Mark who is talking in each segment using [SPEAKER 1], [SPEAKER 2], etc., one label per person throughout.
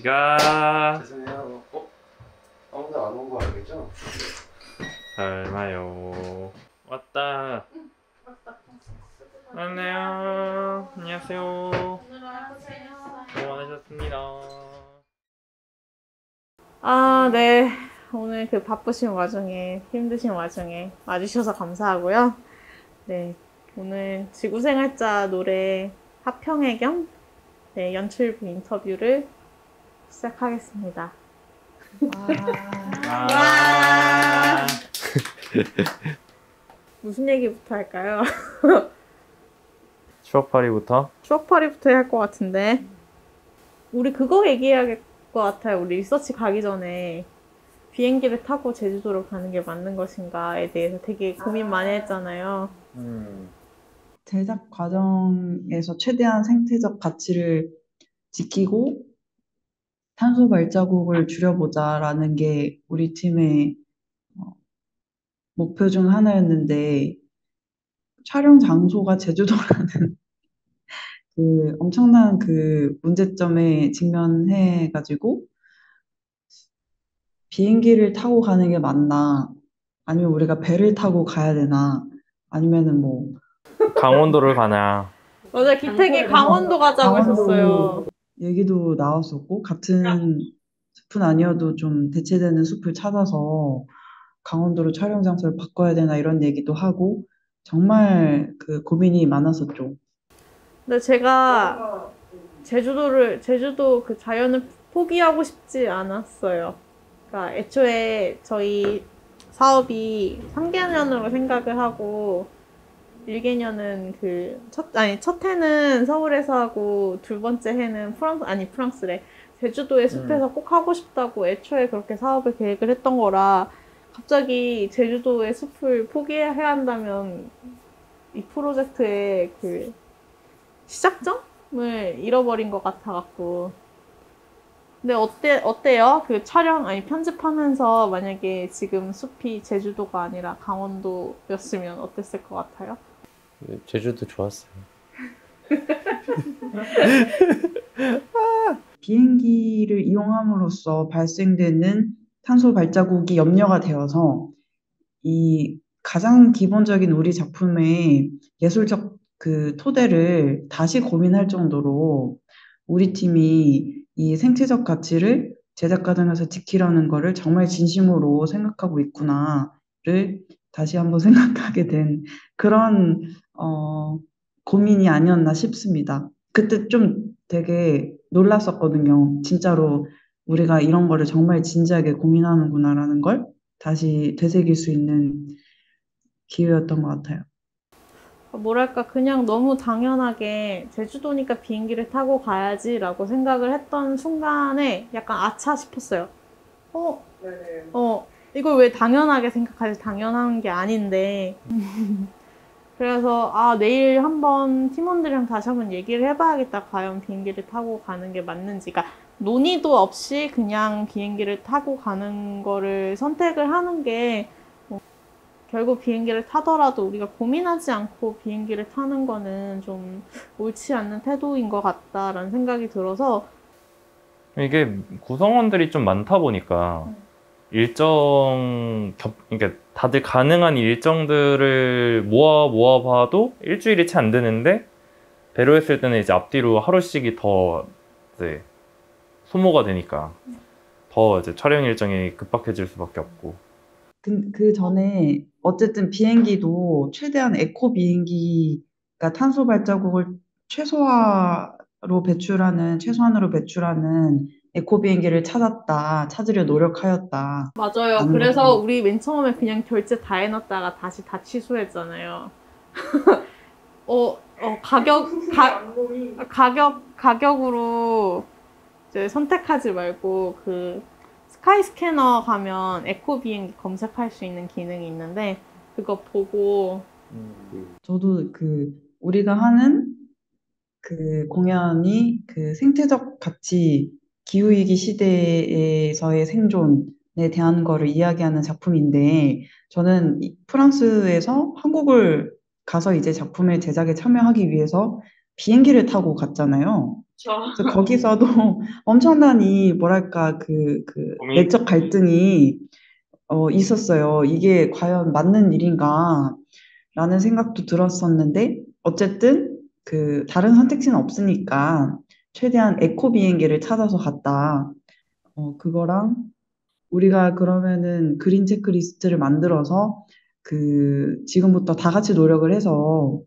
[SPEAKER 1] 같이 가.
[SPEAKER 2] 죄송해요. 아무도 안 온 거 알겠죠?
[SPEAKER 1] 설마요. 왔다. 왔네요. 안녕하세요. 수고 많으셨습니다.
[SPEAKER 3] 네. 오늘 그 바쁘신 와중에, 힘드신 와중에 와주셔서 감사하고요. 네. 오늘 지구생활자 노래 합평회 겸 연출부 인터뷰를 시작하겠습니다. 와. 무슨 얘기부터 할까요?
[SPEAKER 1] 추억팔이부터.
[SPEAKER 3] 추억팔이부터 해야 할 것 같은데. 우리 그거 얘기해야 할 것 같아요. 우리 리서치 가기 전에 비행기를 타고 제주도로 가는 게 맞는 것인가에 대해서 되게 고민 많이 했잖아요.
[SPEAKER 4] 제작 과정에서 최대한 생태적 가치를 지키고 탄소 발자국을 줄여보자라는 게 우리 팀의 목표 중 하나였는데 촬영 장소가 제주도라는 그 엄청난 그 문제점에 직면해가지고 비행기를 타고 가는 게 맞나 아니면 우리가 배를 타고 가야 되나 아니면은 뭐
[SPEAKER 1] 강원도를 가나.
[SPEAKER 3] 맞아요. 기택이 강원도 가자고 했었어요.
[SPEAKER 4] 얘기도 나왔었고 같은 숲은 아니어도 좀 대체되는 숲을 찾아서 강원도로 촬영 장소를 바꿔야 되나 이런 얘기도 하고 정말 그 고민이 많았었죠.
[SPEAKER 3] 근데 제가 제주도 그 자연을 포기하고 싶지 않았어요. 그러니까 애초에 저희 사업이 3개년으로 생각을 하고 1개년은 첫 해는 서울에서 하고 두 번째 해는 프랑스래. 제주도의 숲에서 꼭 하고 싶다고 애초에 그렇게 사업을 계획을 했던 거라 갑자기 제주도의 숲을 포기해야 한다면 이 프로젝트의 그 시작점을 잃어버린 것 같아갖고. 근데 어때요? 그 편집하면서 만약에 지금 숲이 제주도가 아니라 강원도였으면 어땠을 것 같아요?
[SPEAKER 1] 제주도 좋았어요.
[SPEAKER 4] 비행기를 이용함으로써 발생되는 탄소 발자국이 염려가 되어서 이 가장 기본적인 우리 작품의 예술적 그 토대를 다시 고민할 정도로 우리 팀이 이 생태적 가치를 제작 과정에서 지키려는 거를 정말 진심으로 생각하고 있구나를 다시 한번 생각하게 된 그런 고민이 아니었나 싶습니다. 그때 좀 되게 놀랐었거든요. 진짜로 우리가 이런 거를 정말 진지하게 고민하는구나라는 걸 다시 되새길 수 있는 기회였던 것 같아요.
[SPEAKER 3] 뭐랄까, 그냥 너무 당연하게 제주도니까 비행기를 타고 가야지라고 생각을 했던 순간에 약간 아차 싶었어요. 이걸 왜 당연하게 생각하지? 당연한 게 아닌데. 그래서 내일 한번 팀원들이랑 다시 한번 얘기를 해봐야겠다. 과연 비행기를 타고 가는 게 맞는지. 그러니까 논의도 없이 그냥 비행기를 타고 가는 거를 선택을 하는 게 결국 비행기를 타더라도 우리가 고민하지 않고 비행기를 타는 거는 좀 옳지 않는 태도인 것 같다라는 생각이 들어서.
[SPEAKER 1] 이게 구성원들이 좀 많다 보니까 그러니까 다들 가능한 일정들을 모아 봐도 일주일이 채 안 되는데 배로 했을 때는 이제 앞뒤로 하루씩이 더 이제 소모가 되니까 더 이제 촬영 일정이 급박해질 수밖에 없고.
[SPEAKER 4] 그 전에 어쨌든 비행기도 최대한 에코 비행기가 탄소 발자국을 최소한으로 배출하는 에코 비행기를 찾으려 노력하였다.
[SPEAKER 3] 맞아요. 그래서 우리 맨 처음에 그냥 결제 다 해놨다가 다시 다 취소했잖아요. 가격으로 이제 선택하지 말고 그 스카이 스캐너 가면 에코 비행기 검색할 수 있는 기능이 있는데 그거 보고.
[SPEAKER 4] 저도 우리가 하는 그 공연이 그 생태적 가치, 기후위기 시대에서의 생존에 대한 거를 이야기하는 작품인데, 저는 프랑스에서 한국을 가서 이제 작품의 제작에 참여하기 위해서 비행기를 타고 갔잖아요. 그래서 거기서도 엄청난 뭐랄까,
[SPEAKER 1] 고민.
[SPEAKER 4] 내적 갈등이 있었어요. 이게 과연 맞는 일인가? 라는 생각도 들었었는데, 어쨌든, 다른 선택지는 없으니까, 최대한 에코 비행기를 찾아서 갔다. 그거랑, 우리가 그러면은 그린 체크리스트를 만들어서, 지금부터 다 같이 노력을 해서,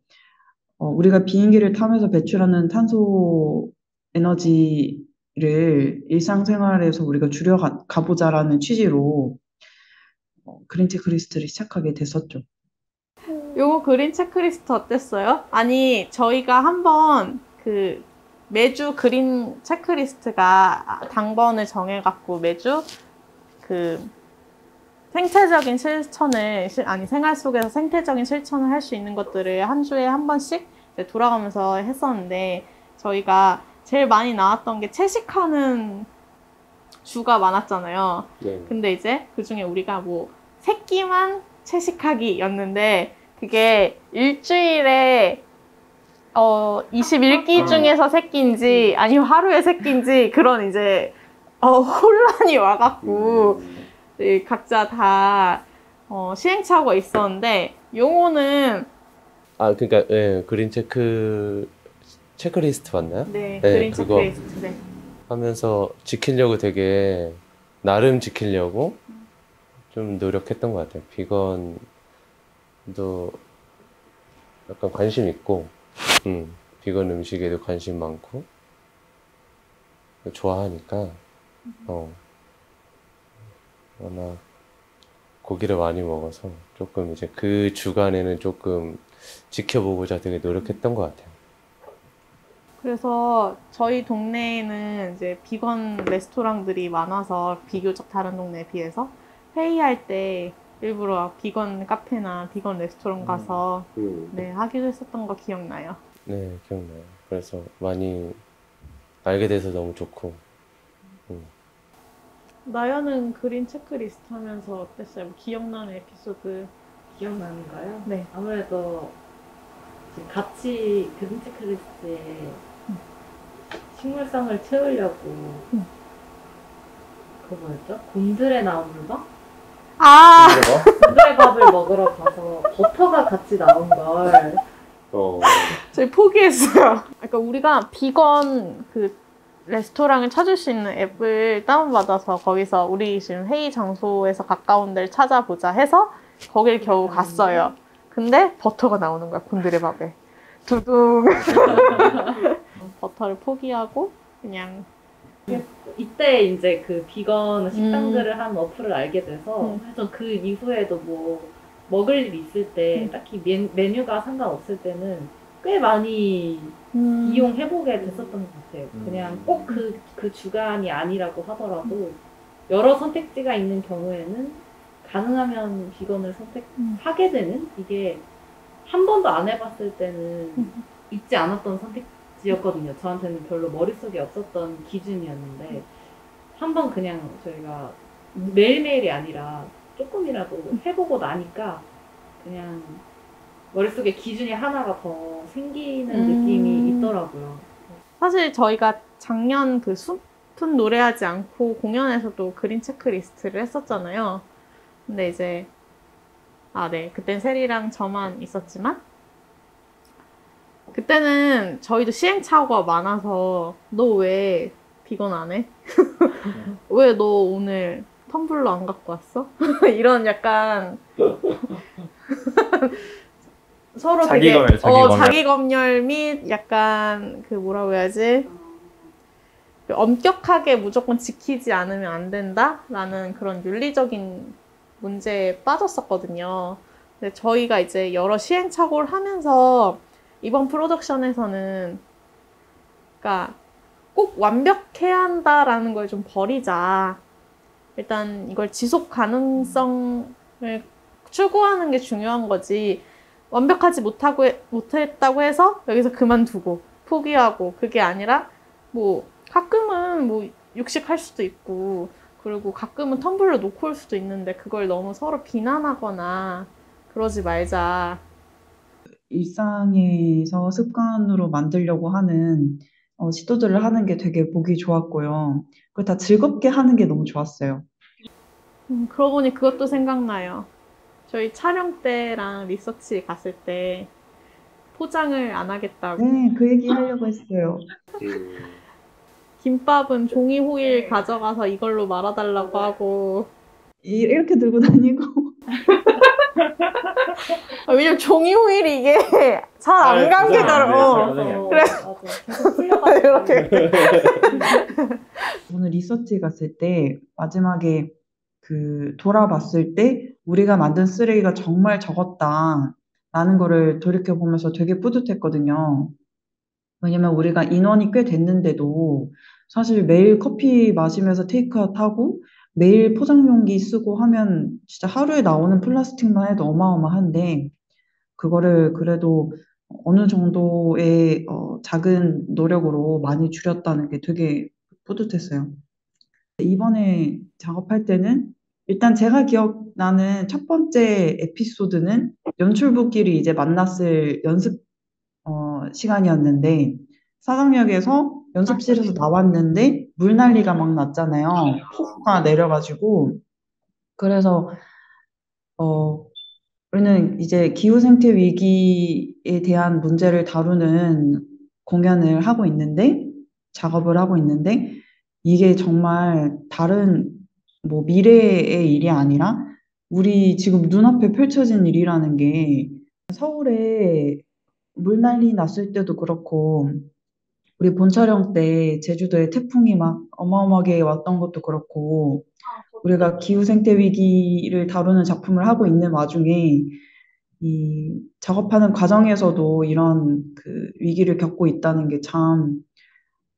[SPEAKER 4] 우리가 비행기를 타면서 배출하는 탄소 에너지를 일상생활에서 우리가 가보자라는 취지로 그린 체크리스트를 시작하게 됐었죠.
[SPEAKER 3] 요거 그린 체크리스트 어땠어요? 아니, 저희가 한번 매주 그린 체크리스트가 당번을 정해갖고 매주 생태적인 실천을, 생활 속에서 생태적인 실천을 할 수 있는 것들을 한 주에 한 번씩 이제 돌아가면서 했었는데, 저희가 제일 많이 나왔던 게 채식하는 주가 많았잖아요.
[SPEAKER 2] 네.
[SPEAKER 3] 근데 이제 그 중에 우리가 뭐, 새끼만 채식하기였는데, 그게 일주일에 21끼 중에서 새끼인지 아니면 하루에 새끼인지 그런 이제 혼란이 와갖고 각자 다 시행착오가 있었는데 용호는
[SPEAKER 2] 그러니까 예, 그린 체크리스트 맞나요?
[SPEAKER 3] 네,
[SPEAKER 2] 네,
[SPEAKER 3] 그린
[SPEAKER 2] 그거.
[SPEAKER 3] 체크리스트 네.
[SPEAKER 2] 하면서 지키려고 되게 나름 지키려고 좀 노력했던 것 같아요. 비건도 약간 관심 있고, 비건 음식에도 관심 많고 좋아하니까 워낙 고기를 많이 먹어서 조금 이제 그 주간에는 조금 지켜보고자 되게 노력했던 것 같아요.
[SPEAKER 3] 그래서 저희 동네에는 이제 비건 레스토랑들이 많아서 비교적 다른 동네에 비해서 회의할 때 일부러 비건 카페나 비건 레스토랑 가서 네, 하기도 했었던 거 기억나요.
[SPEAKER 2] 네, 기억나요. 그래서 많이 알게 돼서 너무 좋고.
[SPEAKER 3] 나연은 그린 체크리스트 하면서 어땠어요? 뭐 기억나는 에피소드?
[SPEAKER 5] 기억나는가요?
[SPEAKER 3] 네.
[SPEAKER 5] 아무래도 지금 같이 그린 체크리스트에 식물성을 채우려고 그거 뭐였죠? 곤드레 나물밥?
[SPEAKER 3] 아!
[SPEAKER 5] 곤드레 밥을 먹으러 가서 버터가 같이 나온 걸
[SPEAKER 3] 저희 포기했어요. 그러니까 우리가 비건 레스토랑을 찾을 수 있는 앱을 다운받아서 거기서 우리 지금 회의 장소에서 가까운 데를 찾아보자 해서 거길 겨우 갔어요. 근데 버터가 나오는 거야, 곤드레 밥에. 두둥. 버터를 포기하고 그냥
[SPEAKER 5] 이때 이제 그 비건 식당들을 한 어플을 알게 돼서 전 그 이후에도 뭐 먹을 일 있을 때 딱히 메뉴가 상관없을 때는 꽤 많이 이용해보게 됐었던 것 같아요. 그냥 꼭 그 주간이 아니라고 하더라도 여러 선택지가 있는 경우에는 가능하면 비건을 선택하게 되는 이게 한 번도 안 해봤을 때는 있지 않았던 선택지였거든요. 저한테는 별로 머릿속에 없었던 기준이었는데 한 번 그냥 저희가 매일매일이 아니라 조금이라도 해보고 나니까 그냥 머릿속에 기준이 하나가 더 생기는 느낌이 있더라고요.
[SPEAKER 3] 사실 저희가 작년 숲은 노래하지 않고 공연에서도 그린 체크리스트를 했었잖아요. 근데 이제 네, 그땐 세리랑 저만 있었지만 그때는 저희도 시행착오가 많아서 너 왜 비건 안 해? 왜 너 오늘 텀블러 안 갖고 왔어? 이런 약간 서로 되게 자기 검열 및 약간 뭐라고 해야지? 엄격하게 무조건 지키지 않으면 안 된다라는 그런 윤리적인 문제에 빠졌었거든요. 근데 저희가 이제 여러 시행착오를 하면서 이번 프로덕션에서는 그러니까 꼭 완벽해야 한다라는 걸 좀 버리자. 일단 이걸 지속 가능성을 추구하는 게 중요한 거지. 완벽하지 못했다고 해서 여기서 그만두고 포기하고 그게 아니라 뭐 가끔은 뭐 육식할 수도 있고 그리고 가끔은 텀블러 놓고 올 수도 있는데 그걸 너무 서로 비난하거나 그러지 말자.
[SPEAKER 4] 일상에서 습관으로 만들려고 하는 시도들을 하는 게 되게 보기 좋았고요. 그걸 다 즐겁게 하는 게 너무 좋았어요.
[SPEAKER 3] 그러고 보니 그것도 생각나요. 저희 촬영 때랑 리서치 갔을 때 포장을 안 하겠다고.
[SPEAKER 4] 네, 그 얘기 하려고 했어요.
[SPEAKER 3] 김밥은 종이 호일 가져가서 이걸로 말아달라고 하고.
[SPEAKER 4] 이렇게 들고 다니고.
[SPEAKER 3] 왜냐면 종이 호일이 이게 잘 안 감기더라고. 그래.
[SPEAKER 5] 맞아. 계속 풀려가지고.
[SPEAKER 3] 이렇게.
[SPEAKER 4] 오늘 리서치 갔을 때 마지막에 돌아봤을 때 우리가 만든 쓰레기가 정말 적었다라는 거를 돌이켜보면서 되게 뿌듯했거든요. 왜냐면 우리가 인원이 꽤 됐는데도 사실 매일 커피 마시면서 테이크아웃 하고 매일 포장용기 쓰고 하면 진짜 하루에 나오는 플라스틱만 해도 어마어마한데 그거를 그래도 어느 정도의 작은 노력으로 많이 줄였다는 게 되게 뿌듯했어요. 이번에 작업할 때는 일단 제가 기억나는 첫 번째 에피소드는 연출부끼리 이제 만났을 연습 시간이었는데 사당역에서 연습실에서 나왔는데 물난리가 막 났잖아요. 폭우가 내려가지고 그래서 우리는 이제 기후 생태 위기에 대한 문제를 다루는 공연을 하고 있는데 작업을 하고 있는데 이게 정말 다른 뭐 미래의 일이 아니라 우리 지금 눈앞에 펼쳐진 일이라는 게 서울에 물난리 났을 때도 그렇고 우리 본 촬영 때 제주도에 태풍이 막 어마어마하게 왔던 것도 그렇고 우리가 기후 생태 위기를 다루는 작품을 하고 있는 와중에 이 작업하는 과정에서도 이런 위기를 겪고 있다는 게 참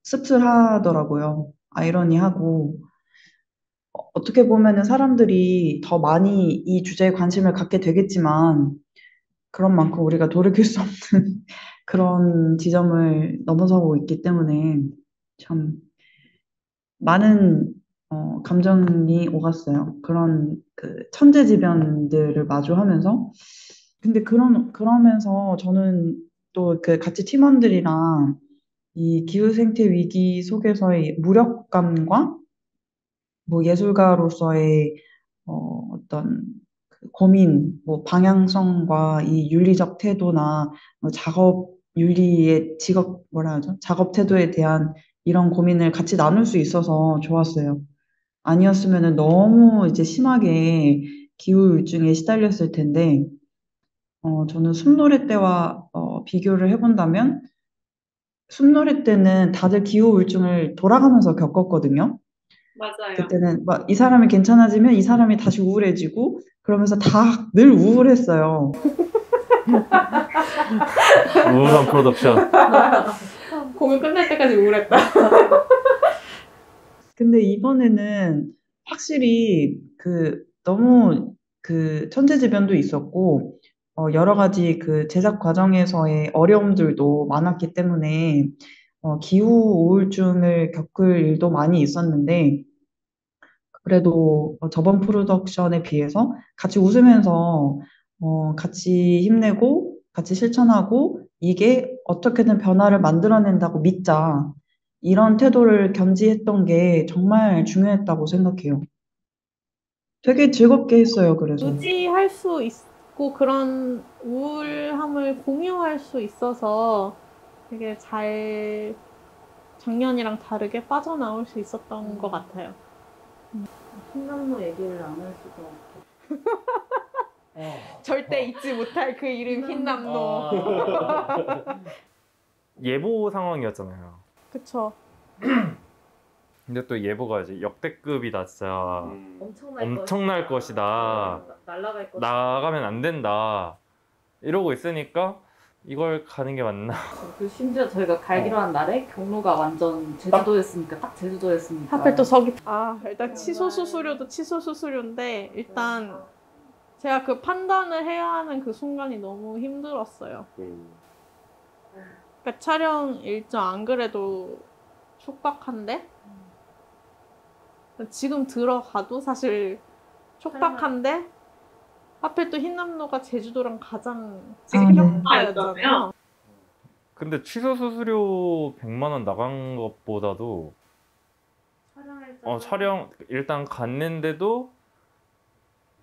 [SPEAKER 4] 씁쓸하더라고요. 아이러니하고 어떻게 보면은 사람들이 더 많이 이 주제에 관심을 갖게 되겠지만 그런 만큼 우리가 돌이킬 수 없는 그런 지점을 넘어서고 있기 때문에 참 많은 감정이 오갔어요. 그런 천재지변들을 마주하면서. 근데 그러면서 저는 또 같이 팀원들이랑 이 기후생태 위기 속에서의 무력감과 뭐 예술가로서의 어떤 고민, 뭐 방향성과 이 윤리적 태도나 작업 윤리의 작업 태도에 대한 이런 고민을 같이 나눌 수 있어서 좋았어요. 아니었으면은 너무 이제 심하게 기후 우울증에 시달렸을 텐데, 저는 숲노래 때와 비교를 해본다면, 숲노래 때는 다들 기후 우울증을 돌아가면서 겪었거든요.
[SPEAKER 5] 맞아요.
[SPEAKER 4] 그때는 막 이 사람이 괜찮아지면 이 사람이 다시 우울해지고 그러면서 다 늘 우울했어요.
[SPEAKER 1] 우울한 프로덕션.
[SPEAKER 3] 공연 끝날 때까지 우울했다.
[SPEAKER 4] 근데 이번에는 확실히 너무 천재지변도 있었고 여러 가지 제작 과정에서의 어려움들도 많았기 때문에 기후 우울증을 겪을 일도 많이 있었는데 그래도 저번 프로덕션에 비해서 같이 웃으면서 같이 힘내고 같이 실천하고 이게 어떻게든 변화를 만들어낸다고 믿자. 이런 태도를 견지했던 게 정말 중요했다고 생각해요. 되게 즐겁게 했어요, 그래서.
[SPEAKER 3] 의지할 수 있고 그런 우울함을 공유할 수 있어서 되게 잘 작년이랑 다르게 빠져나올 수 있었던 것 같아요.
[SPEAKER 5] 흰남노 얘기를 안 할 수가 없고.
[SPEAKER 3] 절대 잊지 못할 그 이름 흰남노.
[SPEAKER 1] 예보 상황이었잖아요.
[SPEAKER 3] 그쵸.
[SPEAKER 1] 근데 또 예보가 이제 역대급이다, 진짜.
[SPEAKER 5] 엄청날
[SPEAKER 1] 것이다.
[SPEAKER 5] 날아갈 것이다.
[SPEAKER 1] 나가면 안 된다. 이러고 있으니까 이걸 가는 게 맞나?
[SPEAKER 5] 그 심지어 저희가 가기로 한 날에 경로가 완전 제주도였으니까 딱 제주도였으니까.
[SPEAKER 3] 하필 또 저기. 일단 취소 수수료도 취소 수수료인데 일단 제가 그 판단을 해야 하는 그 순간이 너무 힘들었어요. 그러니까 촬영 일정 안 그래도 촉박한데 지금 들어가도 사실 촉박한데 하필 또 흰남노가 제주도랑 가장
[SPEAKER 4] 네.
[SPEAKER 3] 가까이였잖아요.
[SPEAKER 1] 근데 취소 수수료 100만 원 나간 것보다도 촬영 일단 갔는데도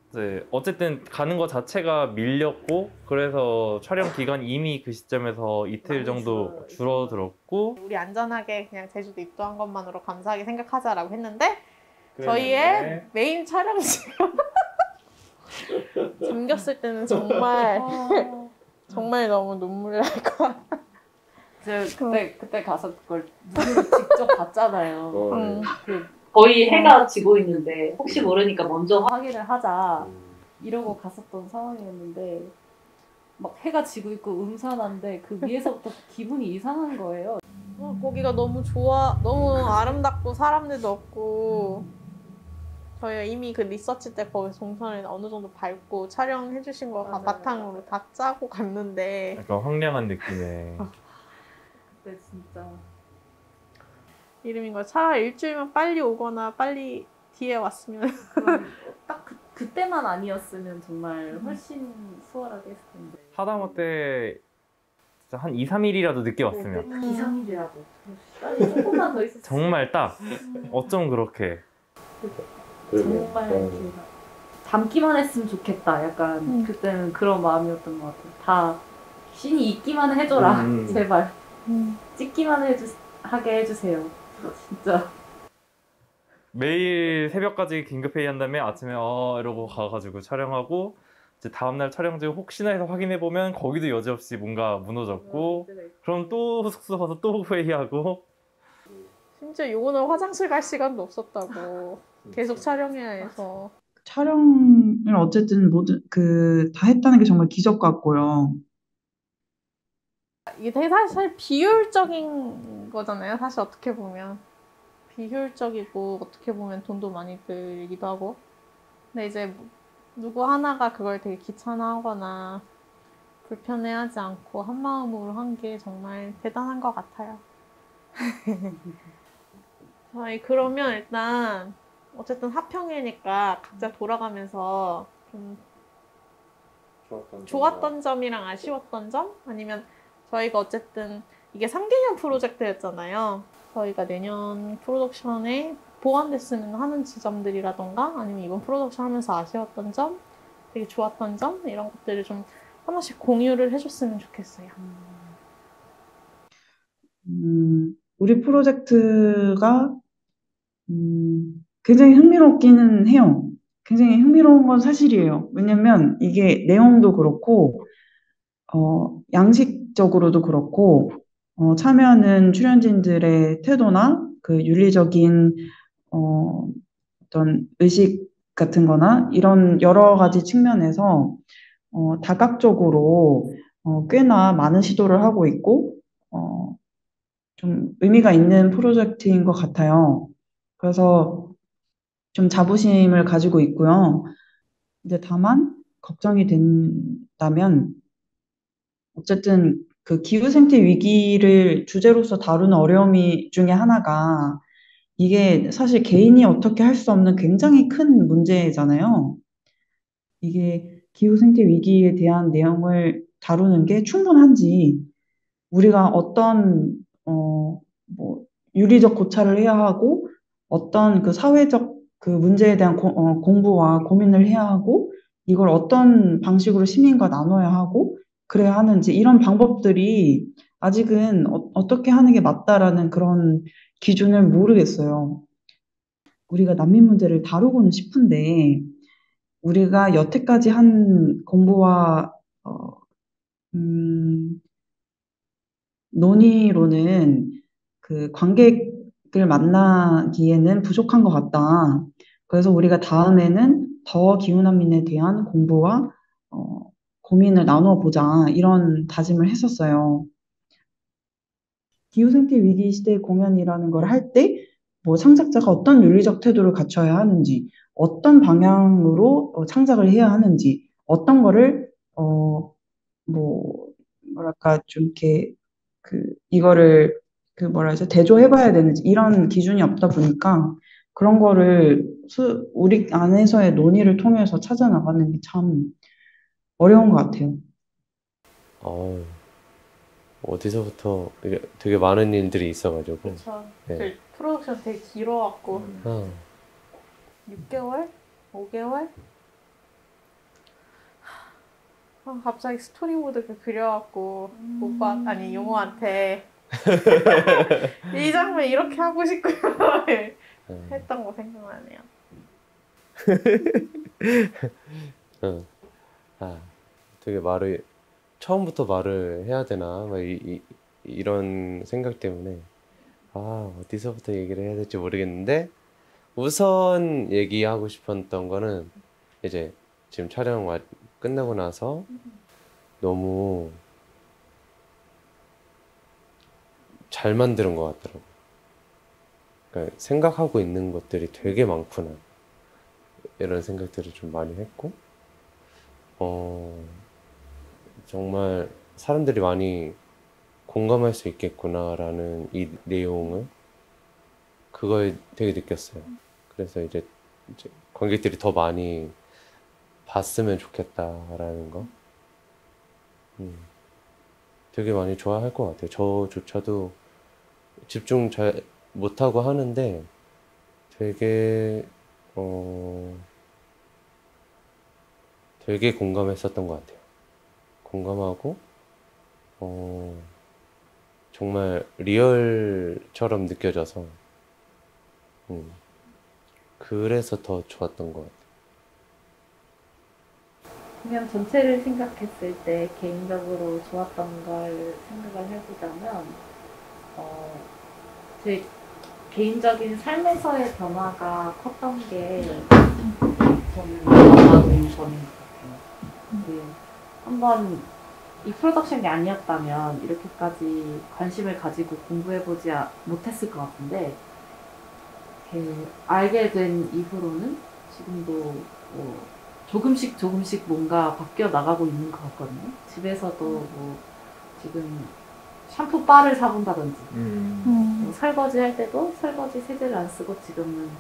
[SPEAKER 1] 이제 어쨌든 가는 거 자체가 밀렸고 그래서 촬영 기간 이미 그 시점에서 이틀
[SPEAKER 5] 많이
[SPEAKER 1] 정도 줄어들었고
[SPEAKER 3] 우리 안전하게 그냥 제주도 입도한 것만으로 감사하게 생각하자라고 했는데 저희의 메인 촬영지가 잠겼을 때는 정말 정말 너무 눈물이 날 것 같아.
[SPEAKER 5] 제가 그때 가서 그걸 눈으로 직접 봤잖아요.
[SPEAKER 3] 응.
[SPEAKER 5] 거의 해가 지고 있는데 혹시 모르니까 먼저 확인을 하자 이러고 갔었던 상황이었는데 막 해가 지고 있고 음산한데 그 위에서부터 기분이 이상한 거예요.
[SPEAKER 3] 거기가 너무 좋아, 너무 아름답고 사람들도 없고 저희가 이미 그 리서치 때 거기 동선을 어느 정도 밟고 촬영해 주신 거
[SPEAKER 5] 맞아요.
[SPEAKER 3] 바탕으로 다 짜고 갔는데
[SPEAKER 1] 약간 황량한 느낌의
[SPEAKER 5] 그때 진짜
[SPEAKER 3] 이름인 거 차라리 일주일만 빨리 오거나 빨리 뒤에 왔으면
[SPEAKER 5] 딱 그때만 아니었으면 정말 훨씬 수월하게 했을 텐데.
[SPEAKER 1] 하다못해 진짜 한 2, 3일이라도 늦게 왔으면
[SPEAKER 5] 딱 2, 3일이라도 빨리 조금만 더 있었으면
[SPEAKER 1] 정말 딱 어쩜 그렇게
[SPEAKER 5] 정말 길다. 담기만 했으면 좋겠다. 약간 그때는 그런 마음이었던 것 같아요. 다 신이 있기만 해줘라. 제발 찍기만 하게 해주세요. 진짜.
[SPEAKER 1] 매일 새벽까지 긴급회의 한 다음에 아침에 이러고 가가지고 촬영하고 이제 다음날 촬영지 혹시나 해서 확인해보면 거기도 여지없이 뭔가 무너졌고 그럼 또 숙소 가서 또 회의하고
[SPEAKER 3] 심지어 요거는 화장실 갈 시간도 없었다고 계속 촬영해야 해서
[SPEAKER 4] 촬영을 어쨌든 모든 다 했다는 게 정말 기적 같고요.
[SPEAKER 3] 이게 되게 사실 비효율적인 거잖아요. 사실 어떻게 보면 비효율적이고 어떻게 보면 돈도 많이 들기도 하고 근데 이제 누구 하나가 그걸 되게 귀찮아하거나 불편해하지 않고 한마음으로 한 게 정말 대단한 것 같아요. 저희 그러면 일단 어쨌든 하평이니까 각자 돌아가면서 좀 좋았던 점이랑 아쉬웠던 점? 아니면 저희가 어쨌든 이게 3개년 프로젝트였잖아요. 저희가 내년 프로덕션에 보완됐으면 하는 지점들이라던가 아니면 이번 프로덕션 하면서 아쉬웠던 점, 되게 좋았던 점 이런 것들을 좀 하나씩 공유를 해줬으면 좋겠어요.
[SPEAKER 4] 우리 프로젝트가 굉장히 흥미롭기는 해요. 굉장히 흥미로운 건 사실이에요. 왜냐면 이게 내용도 그렇고 양식적으로도 그렇고 참여하는 출연진들의 태도나 그 윤리적인 어떤 의식 같은 거나 이런 여러 가지 측면에서 다각적으로 꽤나 많은 시도를 하고 있고 좀 의미가 있는 프로젝트인 것 같아요. 그래서 좀 자부심을 가지고 있고요. 이제 다만 걱정이 된다면 어쨌든 그 기후 생태 위기를 주제로서 다루는 어려움이 중에 하나가 이게 사실 개인이 어떻게 할 수 없는 굉장히 큰 문제잖아요. 이게 기후 생태 위기에 대한 내용을 다루는 게 충분한지 우리가 어떤 뭐 윤리적 고찰을 해야 하고 어떤 그 사회적 그 문제에 대한 공부와 고민을 해야 하고 이걸 어떤 방식으로 시민과 나눠야 하고 그래야 하는지 이런 방법들이 아직은 어떻게 하는 게 맞다라는 그런 기준을 모르겠어요. 우리가 난민 문제를 다루고는 싶은데 우리가 여태까지 한 공부와 논의로는 그 관객을 만나기에는 부족한 것 같다. 그래서 우리가 다음에는 더 기후난민에 대한 공부와 고민을 나누어 보자 이런 다짐을 했었어요. 기후생태 위기 시대 공연이라는 걸 할 때 뭐 창작자가 어떤 윤리적 태도를 갖춰야 하는지, 어떤 방향으로 창작을 해야 하는지, 어떤 거를 뭐 뭐랄까 좀 이렇게 이거를 뭐라 해서 대조해봐야 되는지 이런 기준이 없다 보니까 그런 거를 우리 안에서의 논의를 통해서 찾아 나가는 게 참 어려운 것 같아요.
[SPEAKER 2] 어디서부터 이게 되게 많은 일들이 있어가지고.
[SPEAKER 3] 그쵸.
[SPEAKER 2] 네.
[SPEAKER 3] 그 프로덕션 되게 길어갖고 6개월? 5개월? 갑자기 스토리보드가 그려갖고 오빠 아니 용호한테 이 장면 이렇게 하고 싶고요 했던 거 생각나네요.
[SPEAKER 2] 되게 처음부터 말을 해야 되나 막 이런 생각 때문에 어디서부터 얘기를 해야 될지 모르겠는데, 우선 얘기하고 싶었던 거는 이제 지금 촬영 끝나고 나서 너무 잘 만드는 것 같더라고. 그러니까 생각하고 있는 것들이 되게 많구나, 이런 생각들을 좀 많이 했고, 정말 사람들이 많이 공감할 수 있겠구나라는 이 내용을, 그걸 되게 느꼈어요. 그래서 이제 관객들이 더 많이 봤으면 좋겠다라는 거. 되게 많이 좋아할 것 같아요. 저조차도 집중 잘 못하고 하는데 되게 되게 공감했었던 것 같아요. 공감하고 정말 리얼처럼 느껴져서 그래서 더 좋았던 것 같아요.
[SPEAKER 5] 그냥 전체를 생각했을 때 개인적으로 좋았던 걸 생각을 해보자면 제 개인적인 삶에서의 변화가 컸던 게 저는 영화가 되기 전인 것 같아요. 한번 이 프로덕션이 아니었다면 이렇게까지 관심을 가지고 공부해보지 못했을 것 같은데, 알게 된 이후로는 지금도 조금씩 뭔가 바뀌어 나가고 있는 것 같거든요. 집에서도 지금 샴푸 바를 사본다든지, 설거지 할 때도 설거지 세제를 안 쓰고 지금은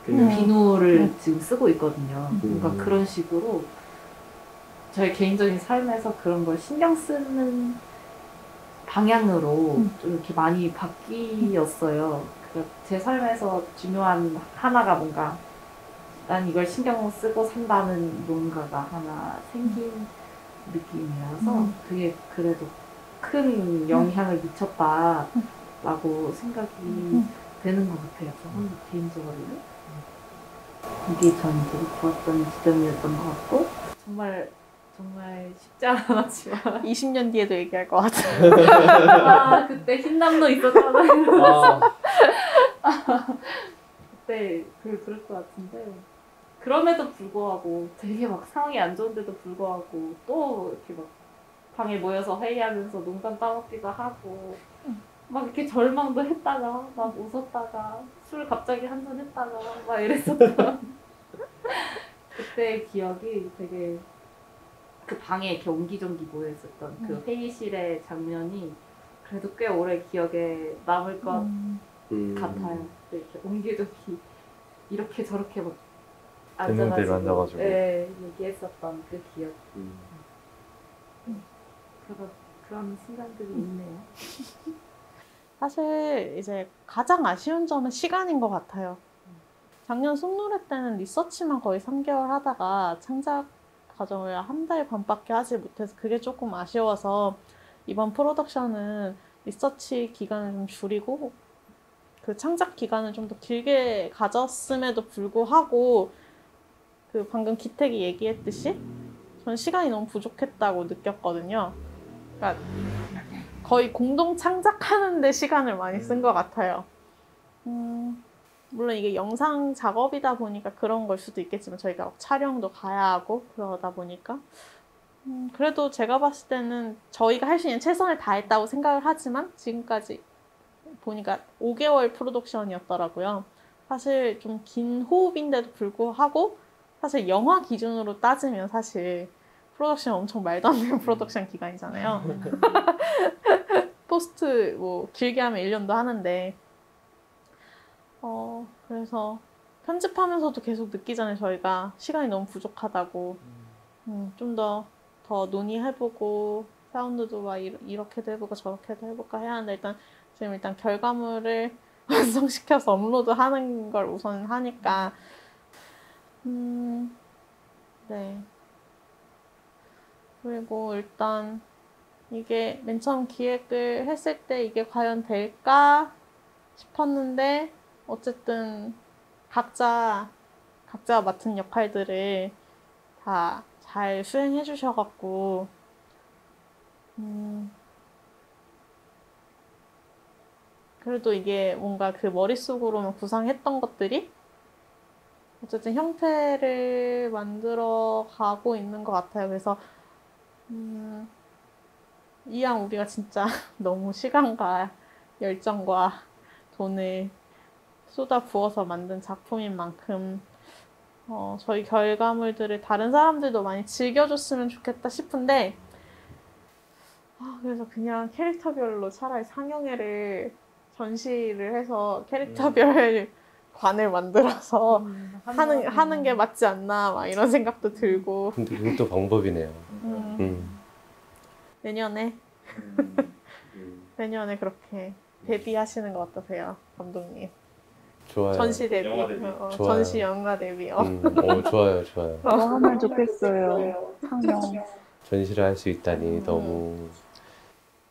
[SPEAKER 5] 비누를 지금 쓰고 있거든요. 뭔가 그런 식으로 저의 개인적인 삶에서 그런 걸 신경 쓰는 방향으로 좀 이렇게 많이 바뀌었어요. 제 삶에서 중요한 하나가 뭔가 난 이걸 신경 쓰고 산다는 뭔가가 하나 생긴 느낌이라서 되게 그래도 큰 영향을 미쳤다라고 생각이 되는 것 같아요. 저는 개인적으로는. 이게 저는 되게 좋았던 지점이었던 것 같고, 정말 쉽지 않았지만
[SPEAKER 3] 20년 뒤에도 얘기할 것 같아요.
[SPEAKER 5] 그때 흰남노 있었잖아요. 그때 그럴 것 같은데, 그럼에도 불구하고 되게 막 상황이 안 좋은데도 불구하고 또 이렇게 막 방에 모여서 회의하면서 농담 따먹기도 하고 막 이렇게 절망도 했다가 막 웃었다가 술 갑자기 한잔 했다가 막 이랬었던 그때의 기억이 되게, 그 방에 이렇게 옹기종기 모여있었던 그 회의실의 장면이 그래도 꽤 오래 기억에 남을 것 같아요. 이렇게 옹기종기 이렇게 저렇게 막
[SPEAKER 1] 앉아가지고.
[SPEAKER 5] 얘기했었던 그 기억. 그런 순간들이 있네요.
[SPEAKER 3] 사실 이제 가장 아쉬운 점은 시간인 것 같아요. 작년 숲노래 때는 리서치만 거의 3개월 하다가 창작 과정을 1달 반밖에 하지 못해서 그게 조금 아쉬워서 이번 프로덕션은 리서치 기간을 좀 줄이고 그 창작 기간을 좀 더 길게 가졌음에도 불구하고 그 방금 기택이 얘기했듯이 전 시간이 너무 부족했다고 느꼈거든요. 그러니까 거의 공동 창작하는데 시간을 많이 쓴 것 같아요. 물론 이게 영상 작업이다 보니까 그런 걸 수도 있겠지만 저희가 촬영도 가야 하고 그러다 보니까 그래도 제가 봤을 때는 저희가 할 수 있는 최선을 다했다고 생각을 하지만 지금까지 보니까 5개월 프로덕션이었더라고요. 사실 좀 긴 호흡인데도 불구하고 사실 영화 기준으로 따지면 사실 프로덕션 엄청 말도 안 되는 프로덕션 기간이잖아요. 포스트 뭐 길게 하면 1년도 하는데 그래서 편집하면서도 계속 느끼잖아요. 저희가 시간이 너무 부족하다고 좀 더 논의해보고 사운드도 막 이렇게도 해볼까 저렇게도 해볼까 해야 하는데 지금 일단 결과물을 완성시켜서 업로드하는 걸 우선 하니까 네. 그리고 일단 이게 맨 처음 기획을 했을 때 이게 과연 될까 싶었는데 어쨌든 각자 맡은 역할들을 다 잘 수행해 주셔갖고 그래도 이게 뭔가 그 머릿속으로만 구상했던 것들이 어쨌든 형태를 만들어 가고 있는 것 같아요. 그래서 이왕 우리가 진짜 너무 시간과 열정과 돈을 쏟아 부어서 만든 작품인 만큼 저희 결과물들을 다른 사람들도 많이 즐겨줬으면 좋겠다 싶은데 그래서 그냥 캐릭터별로 차라리 상영회를 전시를 해서 캐릭터별 관을 만들어서 하는 게 맞지 않나 막 이런 생각도 들고.
[SPEAKER 2] 근데 그것도 방법이네요.
[SPEAKER 3] 내년에 그렇게 데뷔하시는 거 어떠세요, 감독님?
[SPEAKER 2] 좋아요.
[SPEAKER 3] 전시 데뷔.
[SPEAKER 1] 영화 데뷔.
[SPEAKER 2] 좋아요.
[SPEAKER 3] 전시 영화 데뷔요.
[SPEAKER 2] 좋아요.
[SPEAKER 6] 뭐 하면 좋겠어요. 상영.
[SPEAKER 2] 전시를 할 수 있다니 너무.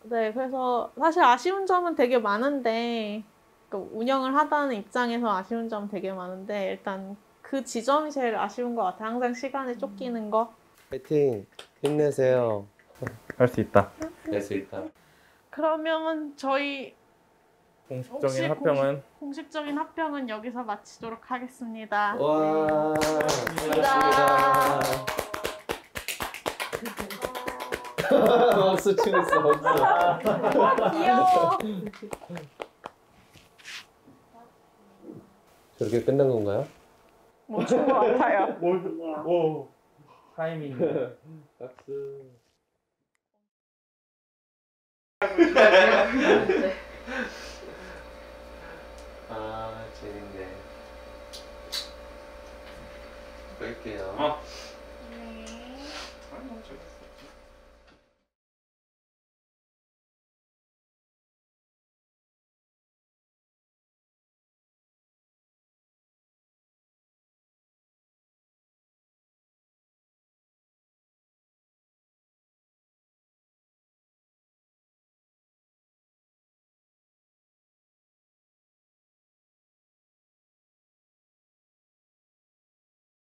[SPEAKER 3] 네, 그래서 사실 아쉬운 점은 되게 많은데, 그러니까 운영을 하다는 입장에서 아쉬운 점은 되게 많은데, 일단 그 지점이 제일 아쉬운 것 같아요. 항상 시간에 쫓기는 거.
[SPEAKER 2] 파이팅! 힘내세요.
[SPEAKER 1] 할 수 있다.
[SPEAKER 2] 할 수 있다.
[SPEAKER 3] 그러면 저희
[SPEAKER 1] 공식적인 합평은
[SPEAKER 3] 공식적인 합평은 여기서 마치도록 하겠습니다.
[SPEAKER 2] 와,
[SPEAKER 3] 감사합니다.
[SPEAKER 2] 박수 치고 있어, 박수.
[SPEAKER 3] 귀여워.
[SPEAKER 2] 저렇게 끝난 건가요?
[SPEAKER 3] 멈춘 것 같아요.
[SPEAKER 1] 오 타이밍.
[SPEAKER 2] 박수.